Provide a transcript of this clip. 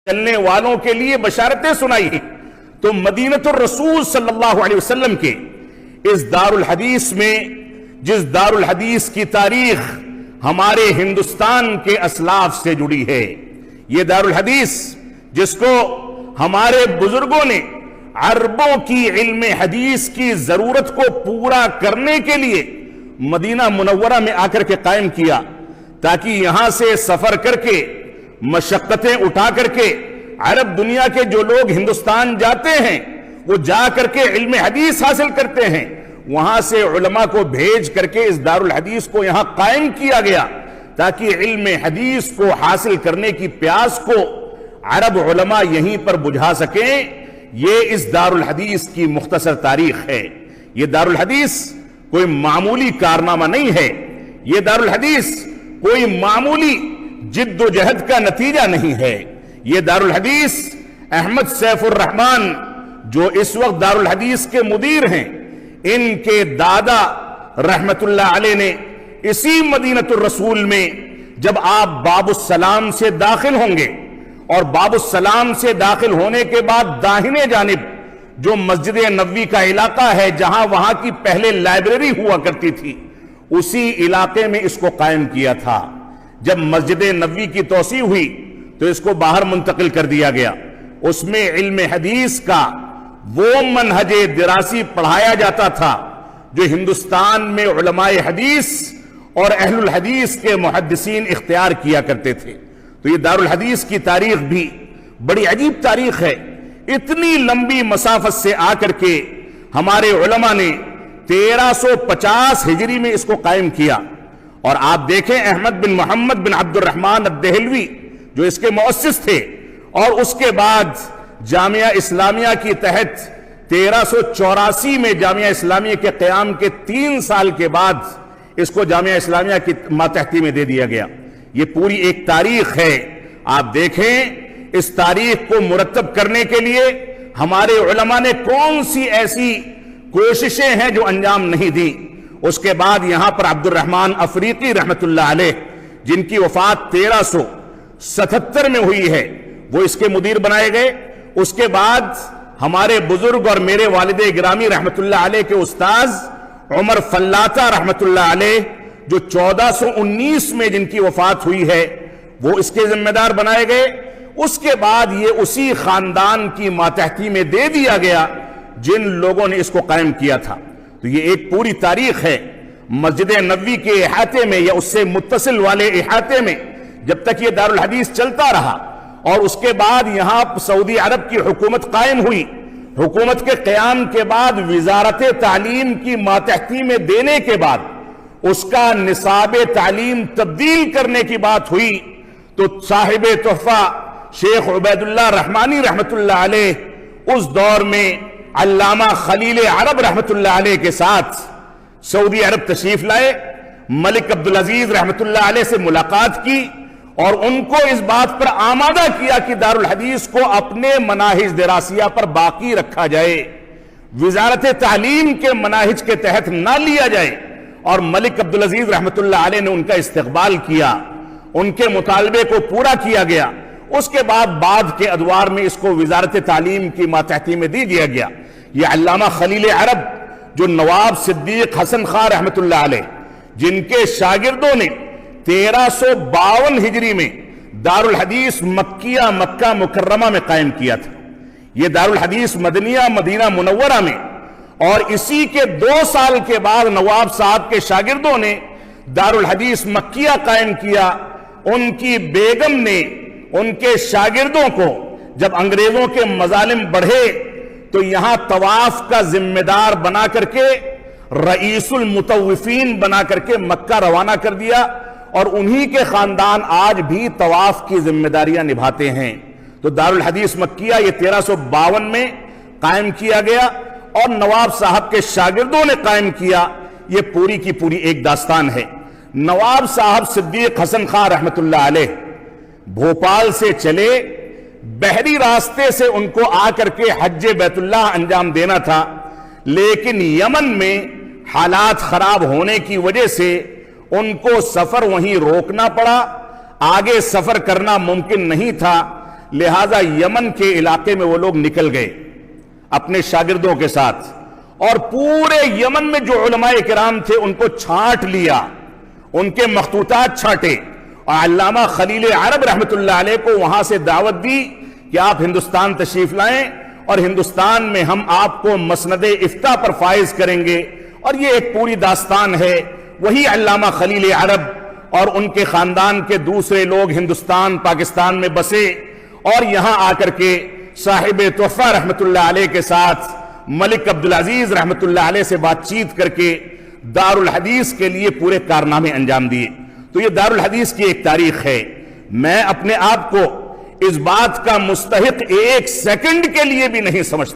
چلنے والوں کے لیے بشارتیں سنائی ہیں۔ تو مدینۃ الرسول صلی اللہ علیہ وسلم کے اس دار الحدیث میں، جس دار الحدیث کی تاریخ ہمارے ہندوستان کے اسلاف سے جڑی ہے، یہ دار الحدیث جس کو ہمارے بزرگوں نے عربوں کی علم حدیث کی ضرورت کو پورا کرنے کے لیے مدینہ منورہ میں آ کر کے قائم کیا، تاکہ یہاں سے سفر کر کے مشقتیں اٹھا کر کے عرب دنیا کے جو لوگ ہندوستان جاتے ہیں وہ جا کر کے علم حدیث حاصل کرتے ہیں، وہاں سے علماء کو بھیج کر کے اس دار الحدیث کو یہاں قائم کیا گیا، تاکہ علم حدیث کو حاصل کرنے کی پیاس کو عرب علماء یہیں پر بجھا سکیں۔ یہ اس دار الحدیث کی مختصر تاریخ ہے۔ یہ دار الحدیث کوئی معمولی کارنامہ نہیں ہے، یہ دار الحدیث کوئی معمولی جد و جہد کا نتیجہ نہیں ہے۔ یہ دار الحدیث احمد سیف الرحمن جو اس وقت دار الحدیث کے مدیر ہیں، ان کے دادا رحمت اللہ علیہ نے اسی مدینۃ الرسول میں جب آپ باب السلام سے داخل ہوں گے، اور باب السلام سے داخل ہونے کے بعد داہنے جانب جو مسجد نبوی کا علاقہ ہے، جہاں وہاں کی پہلے لائبریری ہوا کرتی تھی، اسی علاقے میں اس کو قائم کیا تھا۔ جب مسجد نبوی کی توسیع ہوئی تو اس کو باہر منتقل کر دیا گیا، اس میں علم حدیث کا وہ منہج دراسی پڑھایا جاتا تھا جو ہندوستان میں علماء حدیث اور اہل الحدیث کے محدثین اختیار کیا کرتے تھے۔ تو یہ دار الحدیث کی تاریخ بھی بڑی عجیب تاریخ ہے۔ اتنی لمبی مسافت سے آ کر کے ہمارے علماء نے 1350 ہجری میں اس کو قائم کیا، اور آپ دیکھیں احمد بن محمد بن عبد الرحمن الدہلوی جو اس کے مؤسس تھے، اور اس کے بعد جامعہ اسلامیہ کی تحت 1384 میں جامعہ اسلامیہ کے قیام کے 3 سال کے بعد اس کو جامعہ اسلامیہ کی ماتحتی میں دے دیا گیا۔ یہ پوری ایک تاریخ ہے۔ آپ دیکھیں اس تاریخ کو مرتب کرنے کے لیے ہمارے علماء نے کون سی ایسی کوششیں ہیں جو انجام نہیں دی۔ اس کے بعد یہاں پر عبد الرحمن افریقی رحمت اللہ علیہ، جن کی وفات 1377 میں ہوئی ہے، وہ اس کے مدیر بنائے گئے۔ اس کے بعد ہمارے بزرگ اور میرے والد گرامی رحمت اللہ علیہ کے استاذ عمر فلاتہ رحمت اللہ علیہ، جو 1419 میں جن کی وفات ہوئی ہے، وہ اس کے ذمہ دار بنائے گئے۔ اس کے بعد یہ اسی خاندان کی ماتحتی میں دے دیا گیا جن لوگوں نے اس کو قائم کیا تھا۔ تو یہ ایک پوری تاریخ ہے۔ مسجد نبوی کے احاطے میں یا اس سے متصل والے احاطے میں جب تک یہ دار الحدیث چلتا رہا، اور اس کے بعد یہاں سعودی عرب کی حکومت قائم ہوئی، حکومت کے قیام کے بعد وزارت تعلیم کی ماتحتی میں دینے کے بعد اس کا نصاب تعلیم تبدیل کرنے کی بات ہوئی، تو صاحب تحفہ شیخ عبید اللہ رحمانی رحمت اللہ علیہ اس دور میں علامہ خلیل عرب رحمت اللہ علیہ کے ساتھ سعودی عرب تشریف لائے، ملک عبدالعزیز رحمت اللہ علیہ سے ملاقات کی، اور ان کو اس بات پر آمادہ کیا کہ دار الحدیث کو اپنے مناہج دراسیہ پر باقی رکھا جائے، وزارت تعلیم کے مناہج کے تحت نہ لیا جائے۔ اور ملک عبدالعزیز رحمت اللہ علیہ نے ان کا استقبال کیا، ان کے مطالبے کو پورا کیا گیا۔ اس کے بعد کے ادوار میں اس کو وزارت تعلیم کی ماتحتی میں دی دیا گیا۔ یہ علامہ خلیل عرب جو نواب صدیق حسن خان رحمت اللہ علیہ، جن کے شاگردوں نے 1352 ہجری میں دار الحدیث مکیہ مکہ مکرمہ میں قائم کیا تھا۔ یہ دار الحدیث مدنیہ مدینہ منورہ میں، اور اسی کے 2 سال کے بعد نواب صاحب کے شاگردوں نے دار الحدیث مکیہ قائم کیا۔ ان کی بیگم نے ان کے شاگردوں کو جب انگریزوں کے مظالم بڑھے تو یہاں طواف کا ذمہ دار بنا کر کے رئیس المطوفین بنا کر کے مکہ روانہ کر دیا، اور انہی کے خاندان آج بھی طواف کی ذمہ داریاں نبھاتے ہیں۔ تو دار الحدیث مکیہ یہ 1352 میں قائم کیا گیا، اور نواب صاحب کے شاگردوں نے قائم کیا۔ یہ پوری کی پوری ایک داستان ہے۔ نواب صاحب صدیق حسن خان رحمت اللہ علیہ بھوپال سے چلے، بحری راستے سے ان کو آ کر کے حج بیت اللہ انجام دینا تھا، لیکن یمن میں حالات خراب ہونے کی وجہ سے ان کو سفر وہیں روکنا پڑا، آگے سفر کرنا ممکن نہیں تھا، لہذا یمن کے علاقے میں وہ لوگ نکل گئے اپنے شاگردوں کے ساتھ، اور پورے یمن میں جو علماء کرام تھے ان کو چھانٹ لیا، ان کے مخطوطات چھانٹے، اور علامہ خلیل عرب رحمت اللہ علیہ کو وہاں سے دعوت دی کہ آپ ہندوستان تشریف لائیں اور ہندوستان میں ہم آپ کو مسند افتاء پر فائز کریں گے۔ اور یہ ایک پوری داستان ہے۔ وہی علامہ خلیل عرب اور ان کے خاندان کے دوسرے لوگ ہندوستان پاکستان میں بسے، اور یہاں آ کر کے صاحب تحفہ رحمت اللہ علیہ کے ساتھ ملک عبدالعزیز رحمت اللہ علیہ سے بات چیت کر کے دارالحدیث کے لیے پورے کارنامے انجام دیے۔ تو یہ دارالحدیث کی ایک تاریخ ہے۔ میں اپنے آپ کو اس بات کا مستحق ایک سیکنڈ کے لیے بھی نہیں سمجھتا۔